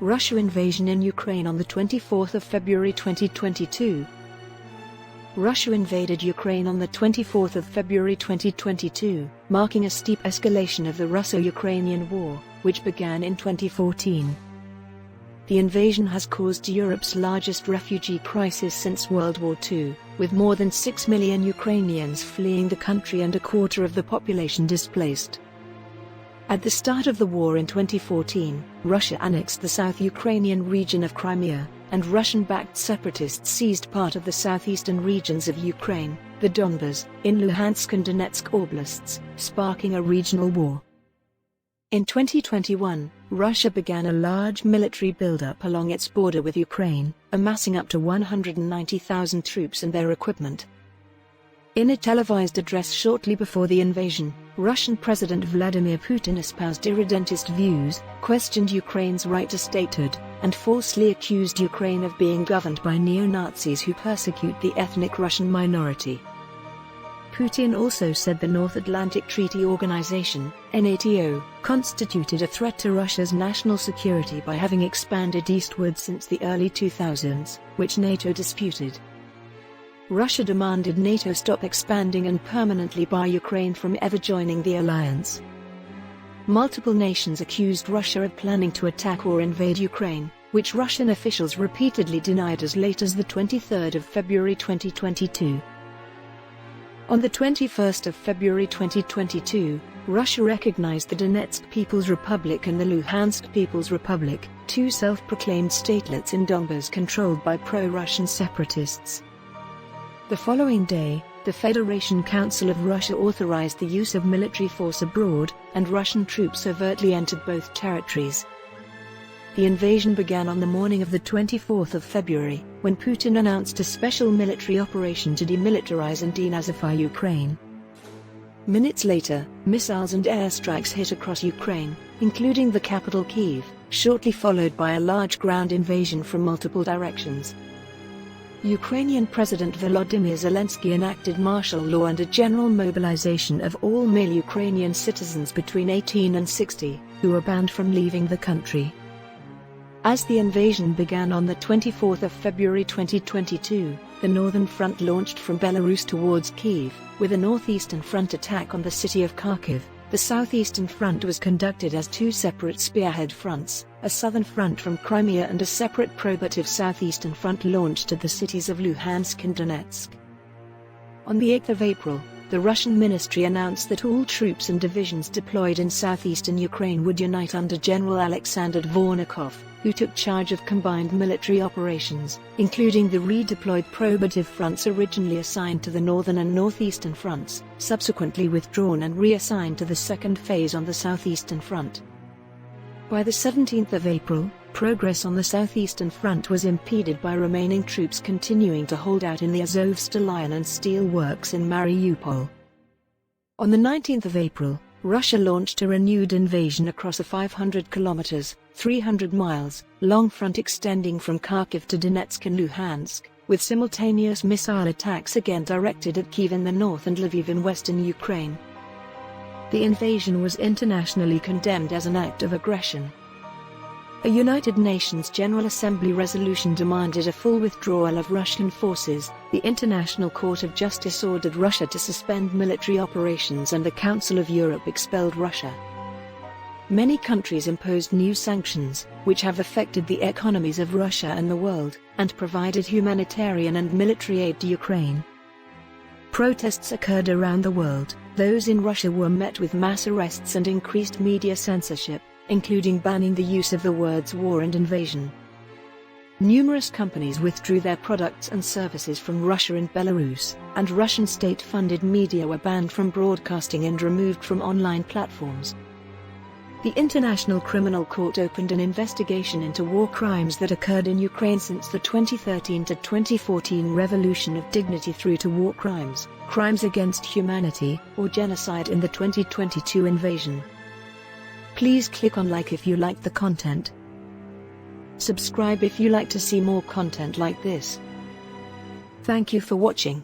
Russia invasion in Ukraine on the 24th of February 2022. Russia invaded Ukraine on the 24th of February 2022, marking a steep escalation of the Russo-Ukrainian War, which began in 2014. The invasion has caused Europe's largest refugee crisis since World War II, with more than 6 million Ukrainians fleeing the country and a quarter of the population displaced. At the start of the war in 2014, Russia annexed the South Ukrainian region of Crimea, and Russian-backed separatists seized part of the southeastern regions of Ukraine, the Donbas, in Luhansk and Donetsk oblasts, sparking a regional war. In 2021, Russia began a large military buildup along its border with Ukraine, amassing up to 190,000 troops and their equipment. In a televised address shortly before the invasion, Russian President Vladimir Putin espoused irredentist views, questioned Ukraine's right to statehood, and falsely accused Ukraine of being governed by neo-Nazis who persecute the ethnic Russian minority. Putin also said the North Atlantic Treaty Organization, NATO, constituted a threat to Russia's national security by having expanded eastward since the early 2000s, which NATO disputed. Russia demanded NATO stop expanding and permanently bar Ukraine from ever joining the alliance. Multiple nations accused Russia of planning to attack or invade Ukraine, which Russian officials repeatedly denied as late as the 23rd of February 2022. On the 21st of February 2022, Russia recognized the Donetsk People's Republic and the Luhansk People's Republic, two self-proclaimed statelets in Donbas controlled by pro-Russian separatists. The following day, the Federation Council of Russia authorized the use of military force abroad, and Russian troops overtly entered both territories. The invasion began on the morning of the 24th of February, when Putin announced a special military operation to demilitarize and denazify Ukraine. Minutes later, missiles and airstrikes hit across Ukraine, including the capital Kyiv, shortly followed by a large ground invasion from multiple directions. Ukrainian President Volodymyr Zelenskyy enacted martial law and a general mobilization of all male Ukrainian citizens between 18 and 60, who were banned from leaving the country. As the invasion began on the 24th of February 2022, the Northern Front launched from Belarus towards Kyiv, with a northeastern front attack on the city of Kharkiv. The southeastern front was conducted as two separate spearhead fronts, a southern front from Crimea and a separate probative southeastern front launched at the cities of Luhansk and Donetsk. On the 8th of April, the Russian ministry announced that all troops and divisions deployed in southeastern Ukraine would unite under General Alexander Dvornikov, who took charge of combined military operations, including the redeployed probative fronts originally assigned to the northern and northeastern fronts, subsequently withdrawn and reassigned to the second phase on the southeastern front. By the 17th of April, progress on the southeastern front was impeded by remaining troops continuing to hold out in the Azovstal Iron and Steel Works in Mariupol. On the 19th of April, Russia launched a renewed invasion across a 500 kilometers, 300 miles, long front extending from Kharkiv to Donetsk and Luhansk, with simultaneous missile attacks again directed at Kyiv in the north and Lviv in western Ukraine. The invasion was internationally condemned as an act of aggression. A United Nations General Assembly resolution demanded a full withdrawal of Russian forces. The International Court of Justice ordered Russia to suspend military operations, and the Council of Europe expelled Russia. Many countries imposed new sanctions, which have affected the economies of Russia and the world, and provided humanitarian and military aid to Ukraine. Protests occurred around the world. Those in Russia were met with mass arrests and increased media censorship, including banning the use of the words war and invasion. Numerous companies withdrew their products and services from Russia and Belarus, and Russian state-funded media were banned from broadcasting and removed from online platforms. The International Criminal Court opened an investigation into war crimes that occurred in Ukraine since the 2013 to 2014 Revolution of Dignity through to war crimes, crimes against humanity, or genocide in the 2022 invasion. Please click on like if you liked the content. Subscribe if you like to see more content like this. Thank you for watching.